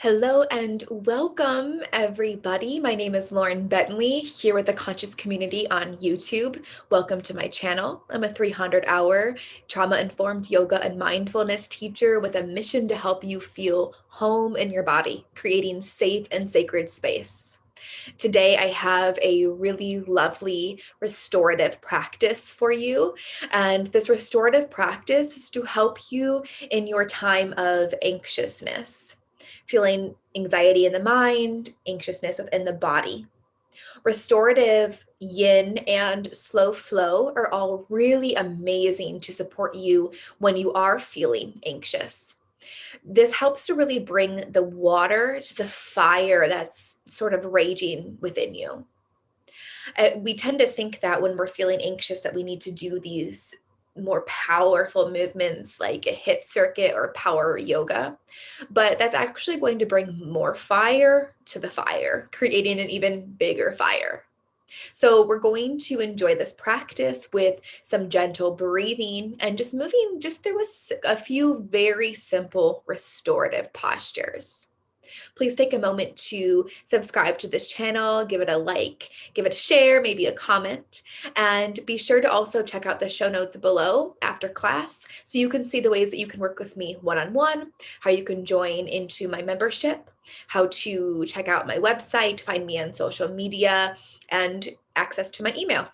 Hello and welcome, everybody. My name is Lauren Bentley, here with the Conscious Community on YouTube. Welcome to my channel. I'm a 300-hour trauma-informed yoga and mindfulness teacher with a mission to help you feel home in your body, creating safe and sacred space. Today, I have a really lovely restorative practice for you. And this restorative practice is to help you in your time of anxiousness, feeling anxiety in the mind, anxiousness within the body. Restorative yin and slow flow are all really amazing to support you when you are feeling anxious. This helps to really bring the water to the fire that's sort of raging within you. We tend to think that when we're feeling anxious that we need to do these more powerful movements like a HIIT circuit or power yoga, but that's actually going to bring more fire to the fire, creating an even bigger fire. So we're going to enjoy this practice with some gentle breathing and just moving just through a few very simple restorative postures. Please take a moment to subscribe to this channel, give it a like, give it a share, maybe a comment, and be sure to also check out the show notes below after class so you can see the ways that you can work with me one-on-one, how you can join into my membership, how to check out my website, find me on social media, and access to my email.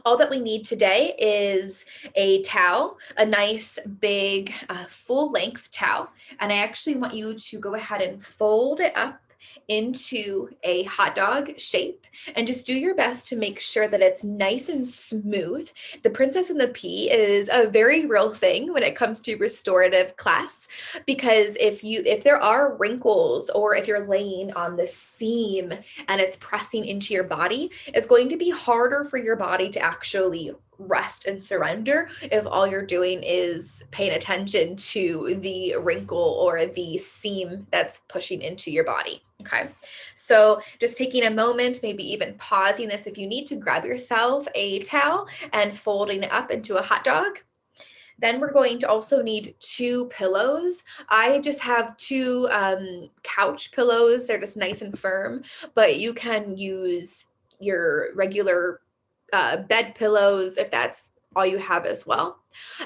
All that we need today is a towel, a nice big full length towel. And I actually want you to go ahead and fold it up into a hot dog shape and just do your best to make sure that it's nice and smooth. The princess and the pea is a very real thing when it comes to restorative class, because if there are wrinkles or if you're laying on the seam and it's pressing into your body, it's going to be harder for your body to actually rest and surrender if all you're doing is paying attention to the wrinkle or the seam that's pushing into your body. Okay, so just taking a moment, maybe even pausing this if you need to, grab yourself a towel and folding it up into a hot dog. Then we're going to also need 2 pillows. I just have 2 couch pillows. They're just nice and firm, but you can use your regular bed pillows if that's all you have as well.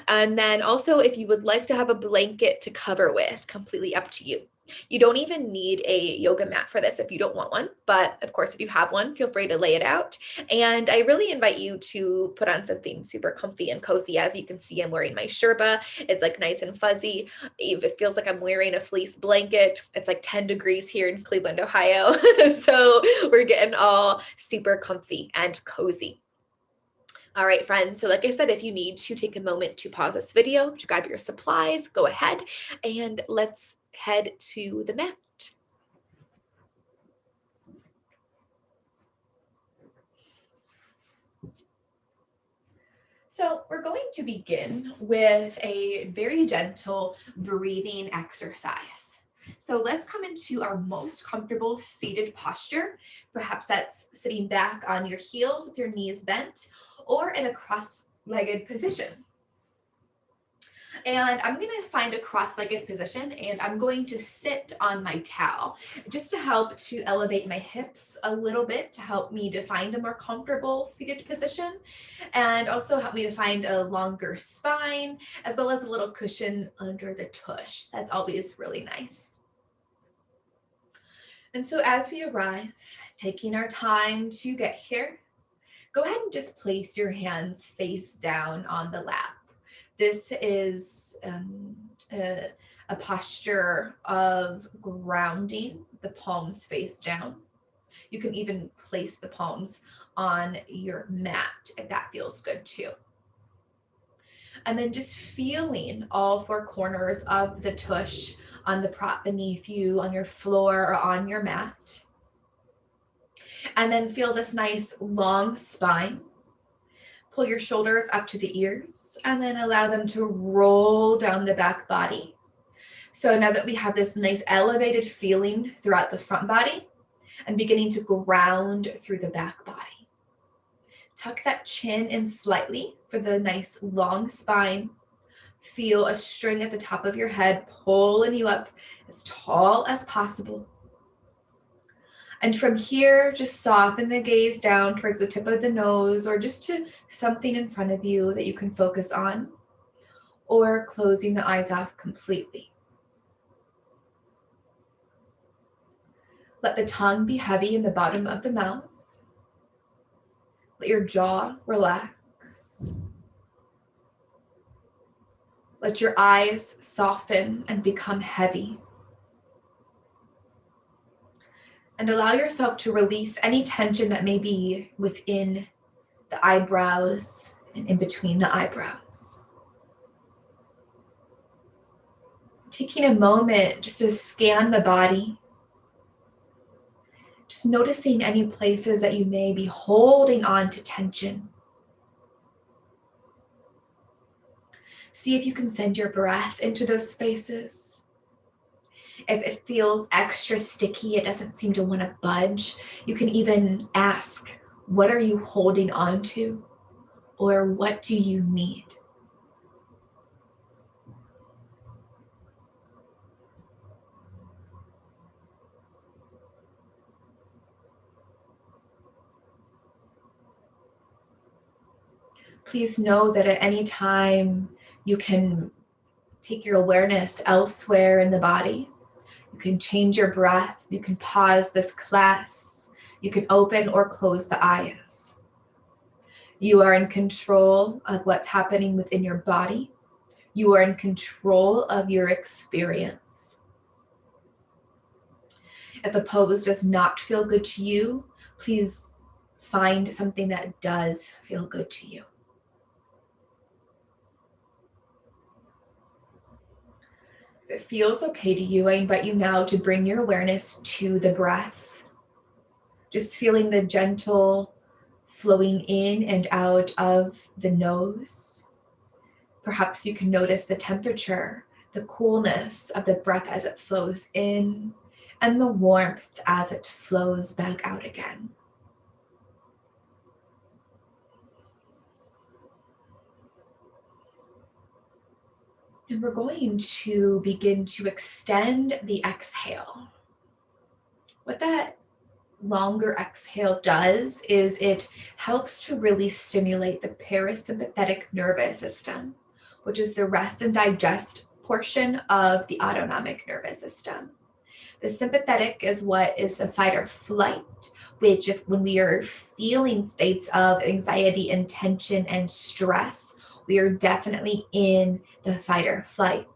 And then also, if you would like to have a blanket to cover with, completely up to you. You don't even need a yoga mat for this if you don't want one, but of course, if you have one, feel free to lay it out. And I really invite you to put on something super comfy and cozy. As you can see, I'm wearing my Sherpa. It's like nice and fuzzy. It feels like I'm wearing a fleece blanket. It's like 10 degrees here in Cleveland, Ohio. So we're getting all super comfy and cozy. All right, friends. So like I said, if you need to take a moment to pause this video, to grab your supplies, go ahead and let's head to the mat. So we're going to begin with a very gentle breathing exercise. So let's come into our most comfortable seated posture. Perhaps that's sitting back on your heels with your knees bent, or in a cross-legged position. And I'm going to find a cross-legged position and I'm going to sit on my towel just to help to elevate my hips a little bit, to help me to find a more comfortable seated position, and also help me to find a longer spine, as well as a little cushion under the tush. That's always really nice. And so as we arrive, taking our time to get here, go ahead and just place your hands face down on the lap. This is a posture of grounding, the palms face down. You can even place the palms on your mat if that feels good too. And then just feeling all 4 corners of the tush on the prop beneath you, on your floor, or on your mat. And then feel this nice long spine. Pull your shoulders up to the ears and then allow them to roll down the back body. So now that we have this nice elevated feeling throughout the front body, I'm beginning to ground through the back body. Tuck that chin in slightly for the nice long spine. Feel a string at the top of your head pulling you up as tall as possible. And from here, just soften the gaze down towards the tip of the nose or just to something in front of you that you can focus on, or closing the eyes off completely. Let the tongue be heavy in the bottom of the mouth. Let your jaw relax. Let your eyes soften and become heavy. And allow yourself to release any tension that may be within the eyebrows and in between the eyebrows. Taking a moment just to scan the body. Just noticing any places that you may be holding on to tension. See if you can send your breath into those spaces. If it feels extra sticky, it doesn't seem to want to budge, you can even ask, what are you holding on to? Or what do you need? Please know that at any time you can take your awareness elsewhere in the body. You can change your breath. You can pause this class. You can open or close the eyes. You are in control of what's happening within your body. You are in control of your experience. If a pose does not feel good to you, please find something that does feel good to you. If it feels okay to you, I invite you now to bring your awareness to the breath. Just feeling the gentle flowing in and out of the nose. Perhaps you can notice the temperature, the coolness of the breath as it flows in, and the warmth as it flows back out again. And we're going to begin to extend the exhale. What that longer exhale does is it helps to really stimulate the parasympathetic nervous system, which is the rest and digest portion of the autonomic nervous system. The sympathetic is what is the fight or flight, which when we are feeling states of anxiety and tension and stress, we are definitely in the fight or flight.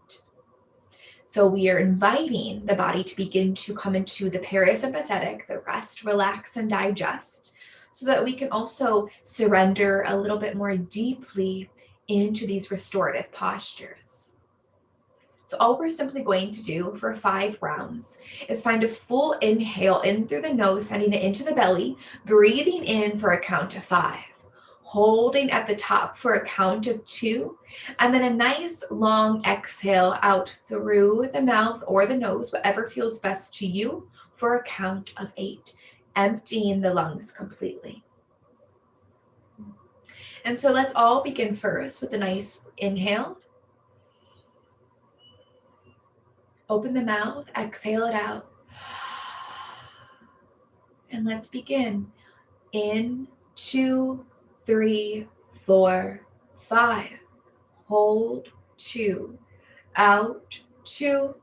So we are inviting the body to begin to come into the parasympathetic, the rest, relax, and digest, so that we can also surrender a little bit more deeply into these restorative postures. So all we're simply going to do for 5 rounds is find a full inhale in through the nose, sending it into the belly, breathing in for a count of 5. Holding at the top for a count of 2, and then a nice long exhale out through the mouth or the nose, whatever feels best to you, for a count of 8, emptying the lungs completely. And so let's all begin first with a nice inhale. Open the mouth, exhale it out. And let's begin. In, 2, 3, 4, 5. Hold, 2. Out, 2,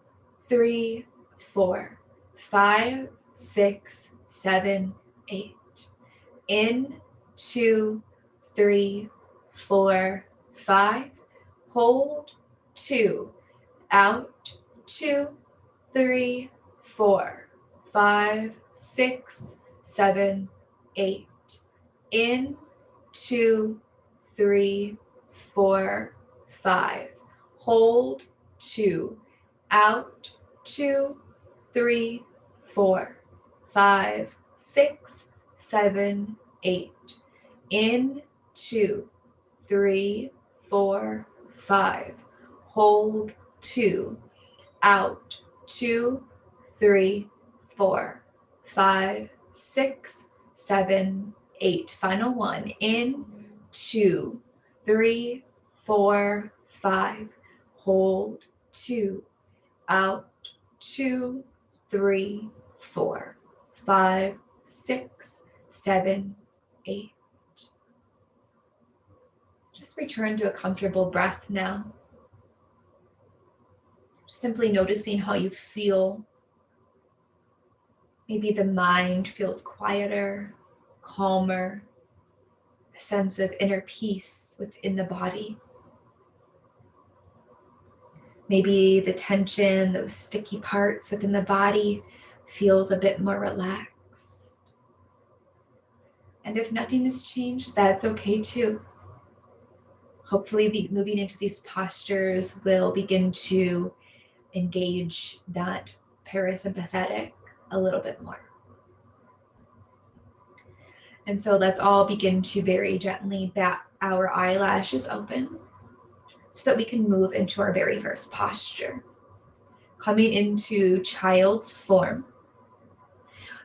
3, 4, 5, 6, 7, 8. In, 2, 3, 4, 5. Hold, 2. Out, 2, 3, 4, 5, 6, 7, 8. In, 2, 3, 4, 5. Hold, 2. Out, 2, 3, 4, 5, 6, 7, 8. In, 2, 3, 4, 5. Hold, 2. Out, 2, 3, 4, 5, 6, 7, 8. Final one. In, 2, 3, 4, 5. hold, 2, out, 2, 3, 4, 5, 6, 7, 8. Just return to a comfortable breath now. Simply noticing how you feel. Maybe the mind feels quieter, calmer, a sense of inner peace within the body. Maybe the tension, those sticky parts within the body feels a bit more relaxed. And if nothing has changed, that's okay too. Hopefully moving into these postures will begin to engage that parasympathetic a little bit more. And so let's all begin to very gently bat our eyelashes open so that we can move into our very first posture. Coming into child's form.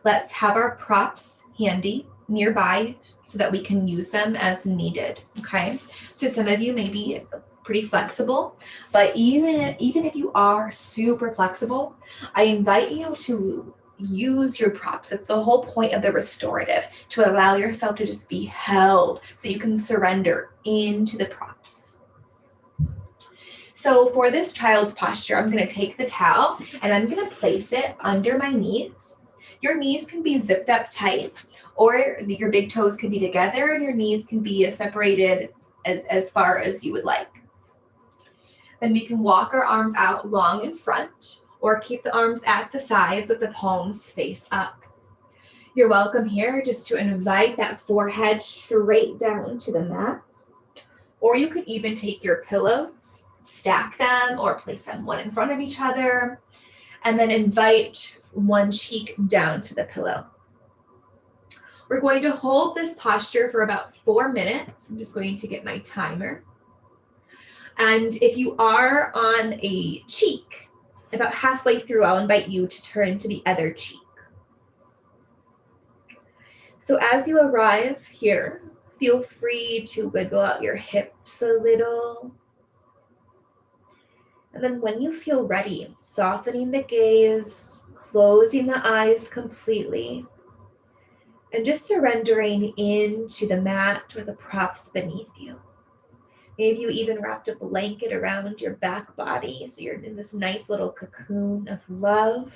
Let's have our props handy nearby so that we can use them as needed, okay? So some of you may be pretty flexible, but even if you are super flexible, I invite you to use your props. It's the whole point of the restorative, to allow yourself to just be held so you can surrender into the props. So for this child's posture, I'm going to take the towel and I'm going to place it under my knees. Your knees can be zipped up tight, or your big toes can be together and your knees can be separated as far as you would like. Then we can walk our arms out long in front, or keep the arms at the sides with the palms face up. You're welcome here just to invite that forehead straight down to the mat. Or you could even take your pillows, stack them, or place them one in front of each other, and then invite one cheek down to the pillow. We're going to hold this posture for about 4 minutes. I'm just going to get my timer. And if you are on a cheek, about halfway through, I'll invite you to turn to the other cheek. So as you arrive here, feel free to wiggle out your hips a little. And then when you feel ready, softening the gaze, closing the eyes completely, and just surrendering into the mat or the props beneath you. Maybe you even wrapped a blanket around your back body, so you're in this nice little cocoon of love.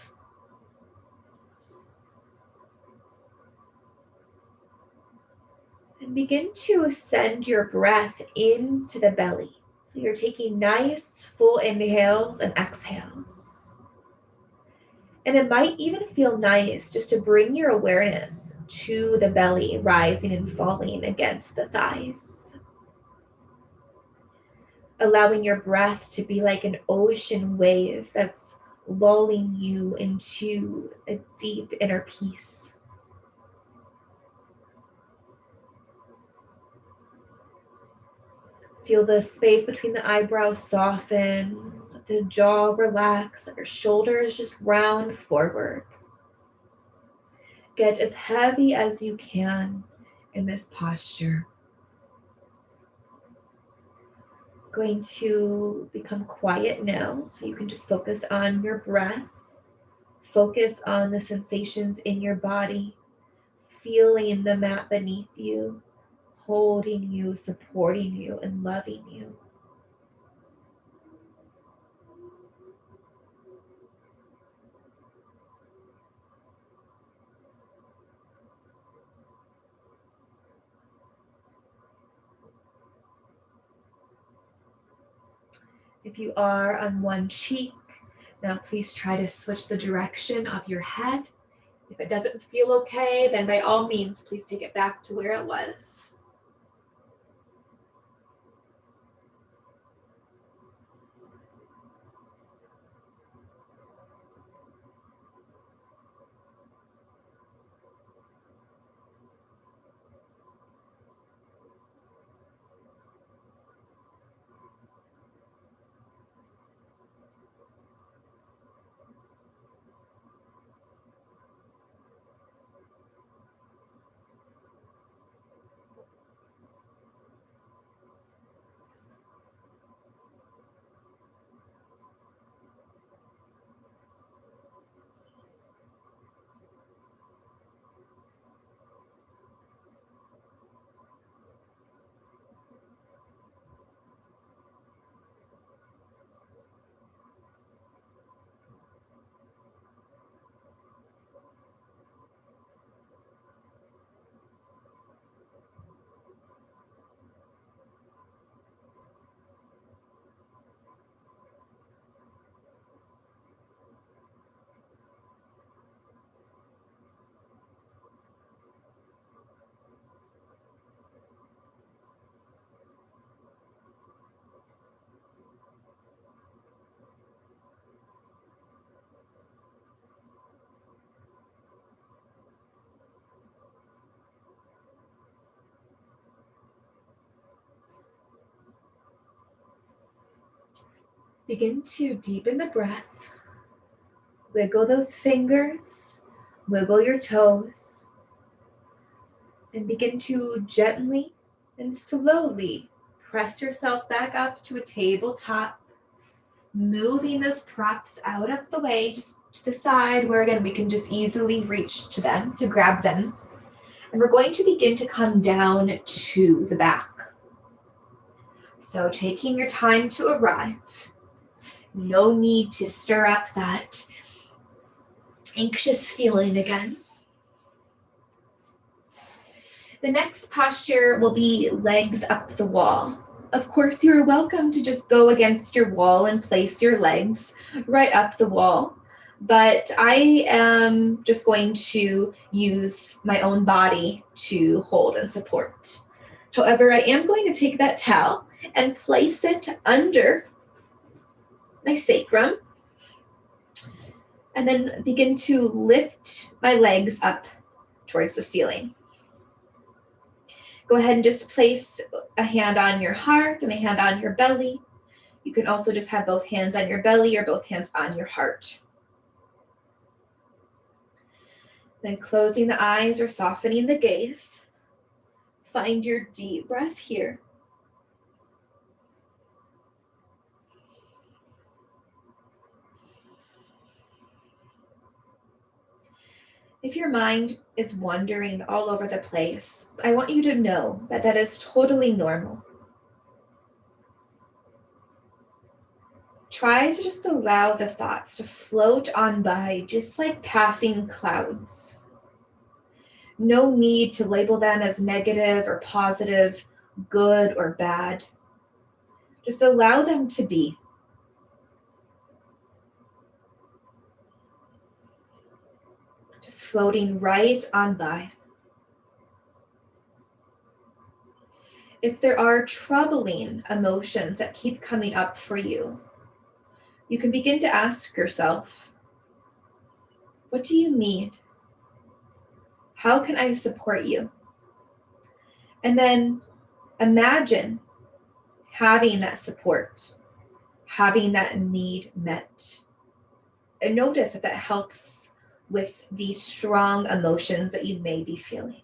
And begin to send your breath into the belly. So you're taking nice full inhales and exhales. And it might even feel nice just to bring your awareness to the belly, rising and falling against the thighs. Allowing your breath to be like an ocean wave that's lulling you into a deep inner peace. Feel the space between the eyebrows soften, the jaw relax, your shoulders just round forward. Get as heavy as you can in this posture. Going to become quiet now, so you can just focus on your breath. Focus on the sensations in your body, feeling the mat beneath you, holding you, supporting you, and loving you. If you are on one cheek, now please try to switch the direction of your head. If it doesn't feel okay, then by all means, please take it back to where it was. Begin to deepen the breath. Wiggle those fingers, wiggle your toes, and begin to gently and slowly press yourself back up to a tabletop, moving those props out of the way, just to the side where, again, we can just easily reach to them, to grab them. And we're going to begin to come down to the back. So taking your time to arrive. No need to stir up that anxious feeling again. The next posture will be legs up the wall. Of course, you're welcome to just go against your wall and place your legs right up the wall. But I am just going to use my own body to hold and support. However, I am going to take that towel and place it under my sacrum, and then begin to lift my legs up towards the ceiling. Go ahead and just place a hand on your heart and a hand on your belly. You can also just have both hands on your belly or both hands on your heart. Then closing the eyes or softening the gaze. Find your deep breath here. If your mind is wandering all over the place, I want you to know that that is totally normal. Try to just allow the thoughts to float on by, just like passing clouds. No need to label them as negative or positive, good or bad. Just allow them to be. Just floating right on by. If there are troubling emotions that keep coming up for you, you can begin to ask yourself, what do you need? How can I support you? And then imagine having that support, having that need met. And notice that that helps with these strong emotions that you may be feeling.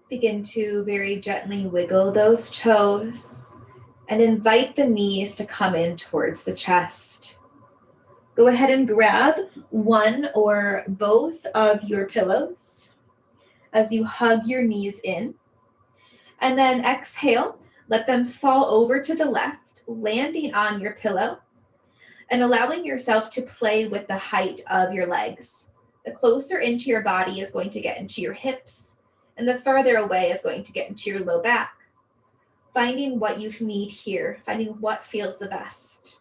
Begin to very gently wiggle those toes and invite the knees to come in towards the chest. Go ahead and grab one or both of your pillows as you hug your knees in. And then exhale, let them fall over to the left, landing on your pillow and allowing yourself to play with the height of your legs. The closer into your body is going to get into your hips, and the farther away is going to get into your low back. Finding what you need here, finding what feels the best.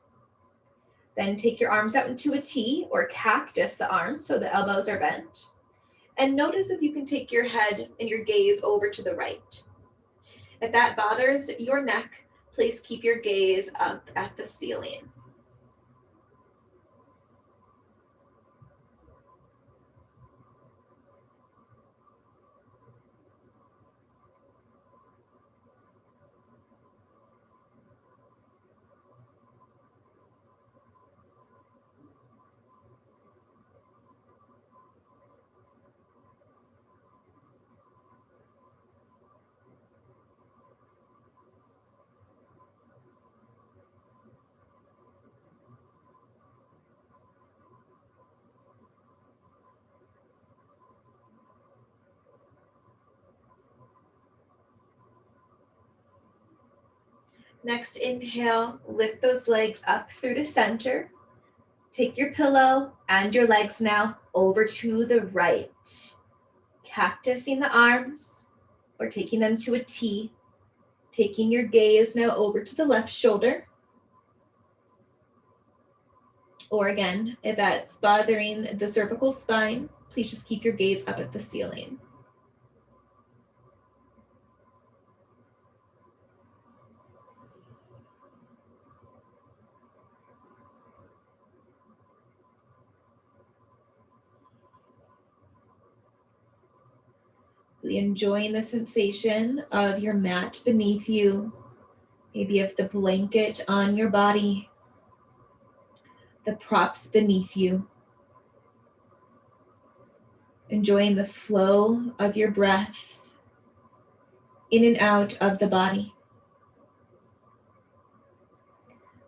Then take your arms out into a T or cactus the arms so the elbows are bent. And notice if you can take your head and your gaze over to the right. If that bothers your neck, please keep your gaze up at the ceiling. Next, inhale, lift those legs up through the center. Take your pillow and your legs now over to the right. Cactusing the arms or taking them to a T. Taking your gaze now over to the left shoulder. Or again, if that's bothering the cervical spine, please just keep your gaze up at the ceiling. Really enjoying the sensation of your mat beneath you, maybe of the blanket on your body, the props beneath you. Enjoying the flow of your breath in and out of the body.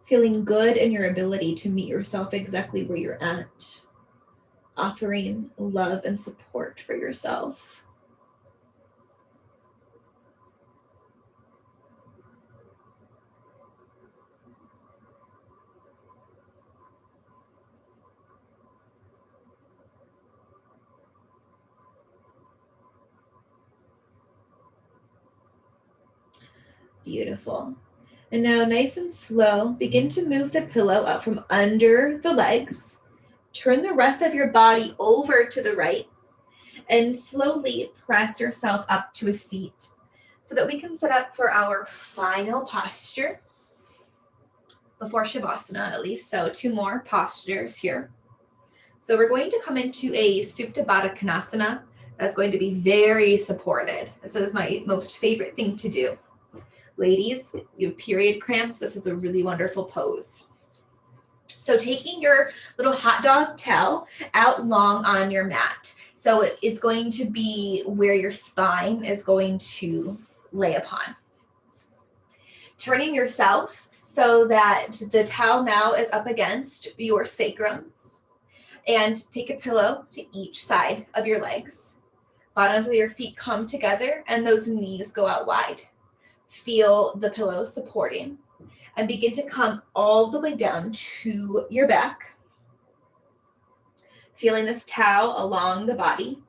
Feeling good in your ability to meet yourself exactly where you're at. Offering love and support for yourself. Beautiful. And now nice and slow, begin to move the pillow out from under the legs. Turn the rest of your body over to the right and slowly press yourself up to a seat so that we can set up for our final posture before Shavasana at least. So 2 more postures here. So we're going to come into a Supta Baddha Konasana. That's going to be very supported. This is my most favorite thing to do. Ladies, you have period cramps, this is a really wonderful pose. So taking your little hot dog towel out long on your mat. So it's going to be where your spine is going to lay upon. Turning yourself so that the towel now is up against your sacrum. And take a pillow to each side of your legs. Bottoms of your feet come together and those knees go out wide. Feel the pillow supporting and begin to come all the way down to your back. Feeling this towel along the body.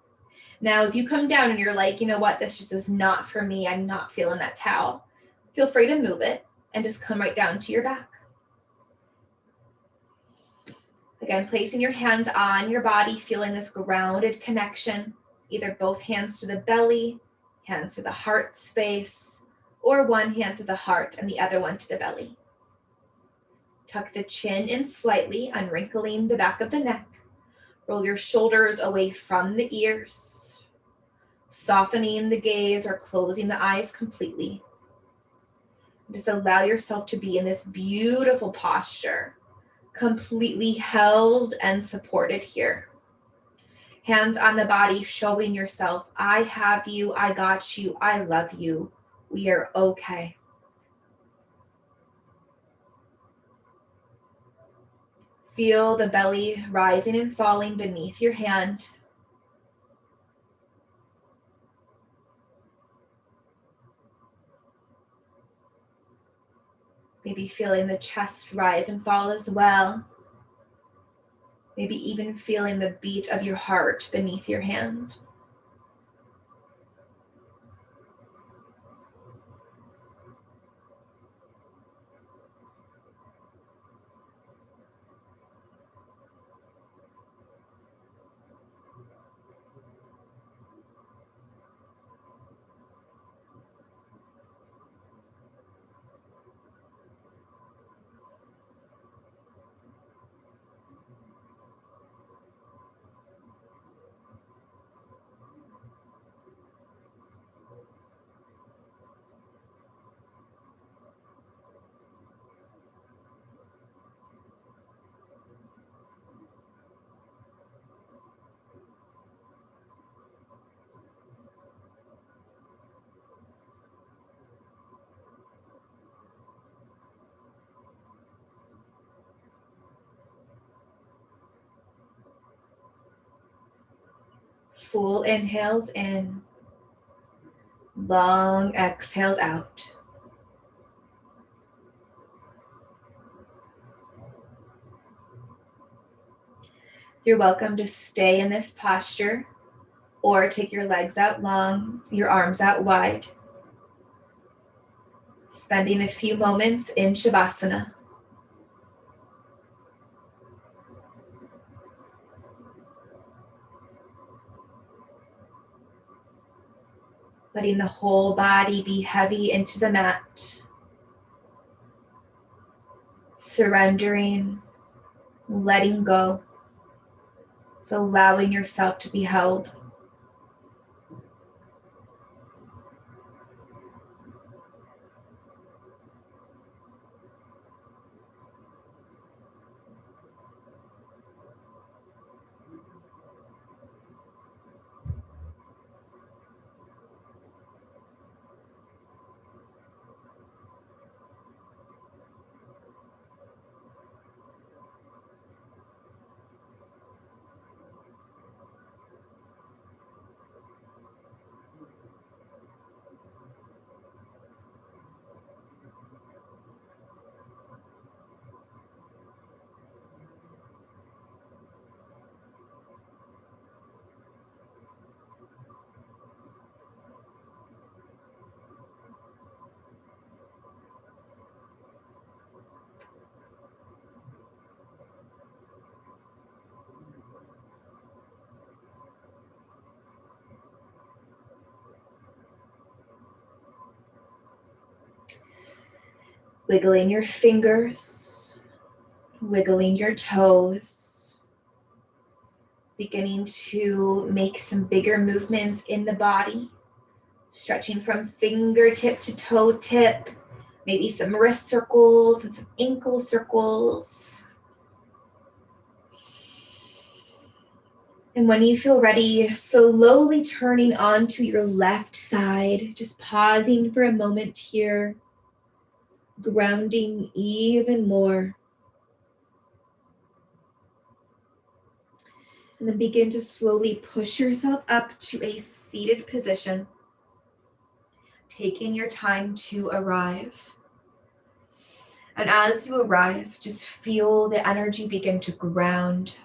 Now, if you come down and you're like, you know what, this just is not for me, I'm not feeling that towel, feel free to move it and just come right down to your back. Again, placing your hands on your body, feeling this grounded connection, either both hands to the belly, hands to the heart space, or one hand to the heart and the other one to the belly. Tuck the chin in slightly, unwrinkling the back of the neck. Roll your shoulders away from the ears, softening the gaze or closing the eyes completely. Just allow yourself to be in this beautiful posture, completely held and supported here. Hands on the body, showing yourself, I have you, I got you, I love you. We are okay. Feel the belly rising and falling beneath your hand. Maybe feeling the chest rise and fall as well. Maybe even feeling the beat of your heart beneath your hand. Full inhales in, long exhales out. You're welcome to stay in this posture or take your legs out long, your arms out wide. Spending a few moments in Shavasana. Letting the whole body be heavy into the mat. Surrendering, letting go. So allowing yourself to be held. Wiggling your fingers, wiggling your toes, beginning to make some bigger movements in the body, stretching from fingertip to toe tip, maybe some wrist circles and some ankle circles. And when you feel ready, slowly turning onto your left side, just pausing for a moment here, grounding even more. And then begin to slowly push yourself up to a seated position, taking your time to arrive. And as you arrive, just feel the energy begin to ground.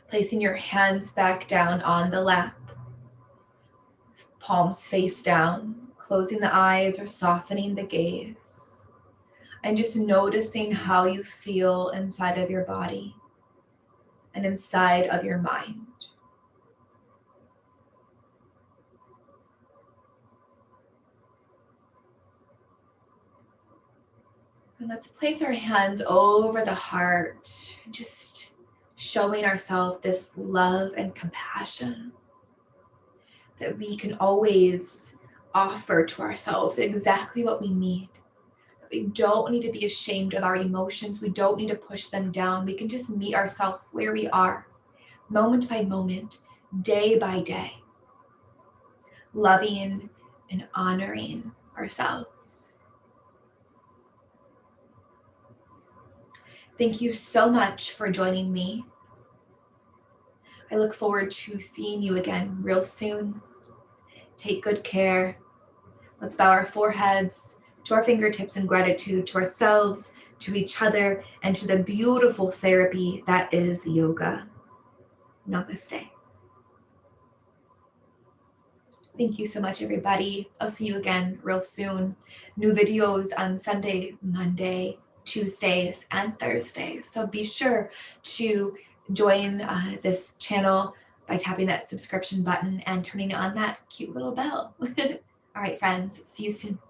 Placing your hands back down on the lap, palms face down, closing the eyes or softening the gaze. And just noticing how you feel inside of your body and inside of your mind. And let's place our hands over the heart, just showing ourselves this love and compassion that we can always offer to ourselves exactly what we need. We don't need to be ashamed of our emotions. We don't need to push them down. We can just meet ourselves where we are, moment by moment, day by day, loving and honoring ourselves. Thank you so much for joining me. I look forward to seeing you again real soon. Take good care. Let's bow our foreheads to our fingertips in gratitude to ourselves, to each other, and to the beautiful therapy that is yoga. Namaste. Thank you so much, everybody. I'll see you again real soon. New videos on Sunday, Monday, Tuesdays, and Thursdays. So be sure to join this channel by tapping that subscription button and turning on that cute little bell. All right, friends, see you soon.